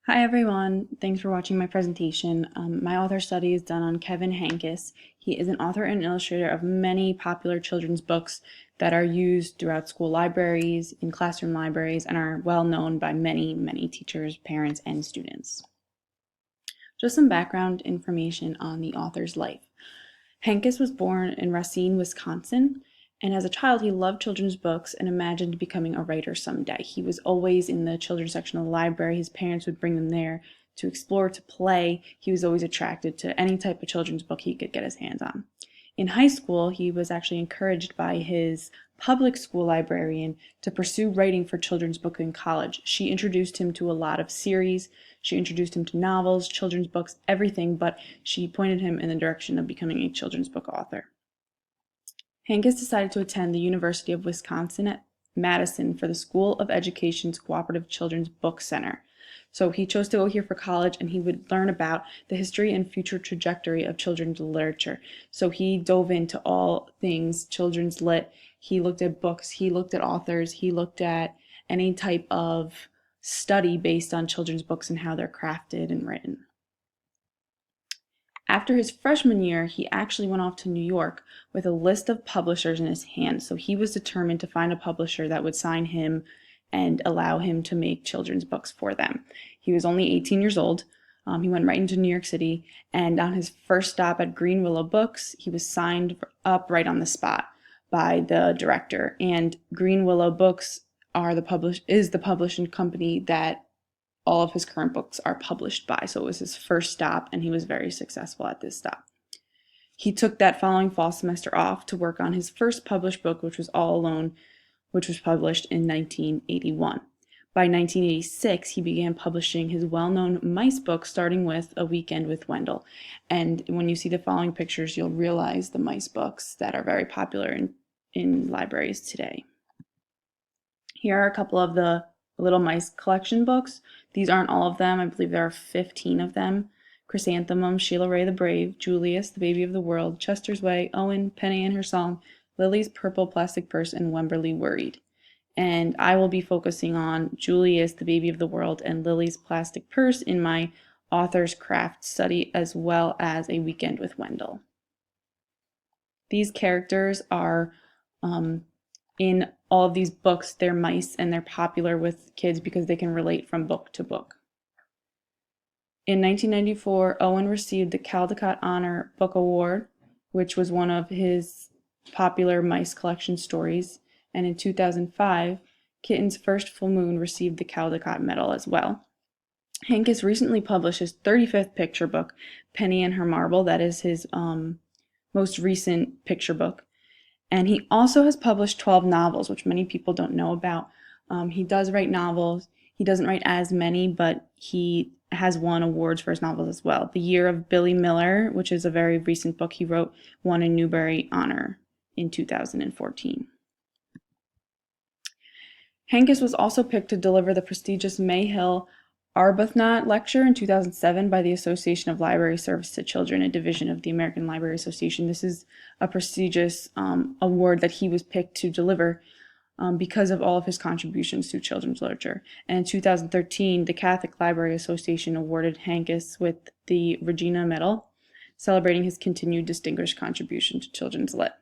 Hi everyone, thanks for watching my presentation. My author study is done on Kevin Henkes. He is an author and illustrator of many popular children's books that are used throughout school libraries, in classroom libraries, and are well known by many teachers, parents, and students. Just some background information on the author's life. Henkes was born in Racine, Wisconsin, and as a child he loved children's books and imagined becoming a writer someday. He was always in the children's section of the library. His parents would bring him there to explore, to play. He was always attracted to any type of children's book he could get his hands on. In high school, he was actually encouraged by his public school librarian to pursue writing for children's book in college. She introduced him to a lot of series. She introduced him to novels, children's books, everything, but she pointed him in the direction of becoming a children's book author. Henkes decided to attend the University of Wisconsin at Madison for the School of Education's Cooperative Children's Book Center. So he chose to go here for college, and he would learn about the history and future trajectory of children's literature. So he dove into all things children's lit. He looked at books, he looked at authors, he looked at any type of study based on children's books and how they're crafted and written. After his freshman year, he actually went off to New York with a list of publishers in his hand. So he was determined to find a publisher that would sign him and allow him to make children's books for them. He was only 18 years old. He went right into New York City, and on his first stop at Green Willow Books, he was signed up right on the spot by the director. And Green Willow Books is the publishing company that all of his current books are published by. So it was his first stop, and he was very successful at this stop. He took that following fall semester off to work on his first published book, which was All Alone, which was published in 1981. By 1986, he began publishing his well-known mice book, starting with A Weekend with Wendell. And when you see the following pictures, you'll realize the mice books that are very popular in libraries today. Here are a couple of the Little Mice collection books. These aren't all of them. I believe there are 15 of them. Chrysanthemum, Sheila Ray the Brave, Julius, the Baby of the World, Chester's Way, Owen, Penny and Her Song, Lily's Purple Plastic Purse, and Wemberley Worried. And I will be focusing on Julius, the Baby of the World, and Lily's Plastic Purse in my author's craft study, as well as A Weekend with Wendell. These characters are in all of these books. They're mice, and they're popular with kids because they can relate from book to book. In 1994, Owen received the Caldecott Honor Book Award, which was one of his popular mice collection stories. And in 2005, Kitten's First Full Moon received the Caldecott Medal as well. Henkes recently published his 35th picture book, Penny and Her Marble. That is his most recent picture book. And he also has published 12 novels, which many people don't know about. He does write novels. He doesn't write as many, but he has won awards for his novels as well. The Year of Billy Miller, which is a very recent book he wrote, won a Newbery Honor in 2014. Henkes was also picked to deliver the prestigious Mayhill Arbuthnot Lecture in 2007 by the Association of Library Service to Children, a division of the American Library Association. This is a prestigious award that he was picked to deliver because of all of his contributions to children's literature. And in 2013, the Catholic Library Association awarded Henkes with the Regina Medal, celebrating his continued distinguished contribution to children's lit.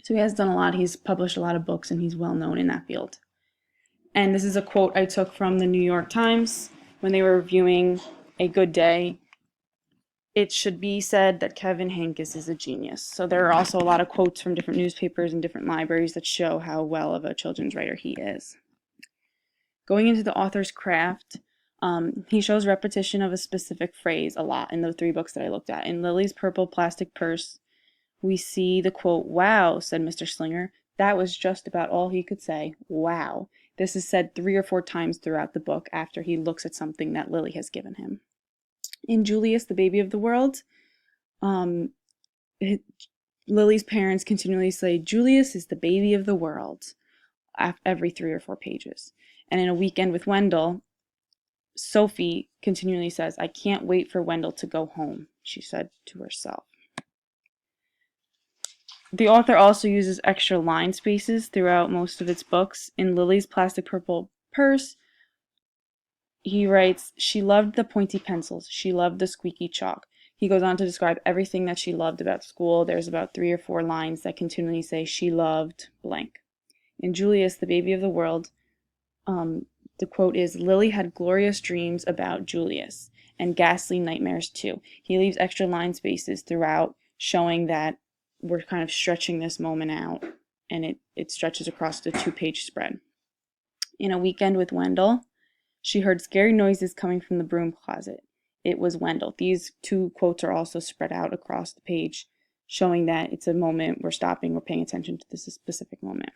So he has done a lot. He's published a lot of books, and he's well known in that field. And this is a quote I took from the New York Times when they were reviewing A Good Day. It should be said that Kevin Henkes is a genius. So there are also a lot of quotes from different newspapers and different libraries that show how well of a children's writer he is. Going into the author's craft, he shows repetition of a specific phrase a lot in the 3 books that I looked at. In Lily's Purple Plastic Purse, we see the quote, "Wow," said Mr. Slinger. That was just about all he could say. Wow. This is said 3 or 4 times throughout the book after he looks at something that Lily has given him. In Julius, the Baby of the World, Lily's parents continually say, "Julius is the baby of the world," every 3 or 4 pages. And in A Weekend with Wendell, Sophie continually says, "I can't wait for Wendell to go home," she said to herself. The author also uses extra line spaces throughout most of its books. In Lily's Plastic Purple Purse, he writes, she loved the pointy pencils. She loved the squeaky chalk. He goes on to describe everything that she loved about school. There's about 3 or 4 lines that continually say she loved blank. In Julius, the baby of the world, the quote is, Lily had glorious dreams about Julius and ghastly nightmares too. He leaves extra line spaces throughout, showing that we're kind of stretching this moment out, and it stretches across the 2-page spread. In A Weekend with Wendell, she heard scary noises coming from the broom closet. It was Wendell. These 2 quotes are also spread out across the page, showing that it's a moment we're stopping, we're paying attention to this specific moment.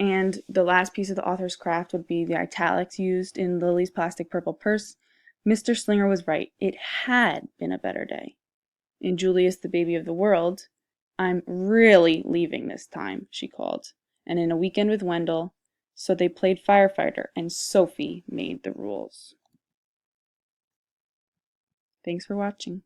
And the last piece of the author's craft would be the italics used in Lily's plastic purple purse. Mr. Slinger was right. It had been a better day. In Julius, the baby of the world, I'm really leaving this time, she called. And in A Weekend with Wendell, so they played firefighter, and Sophie made the rules. Thanks for watching.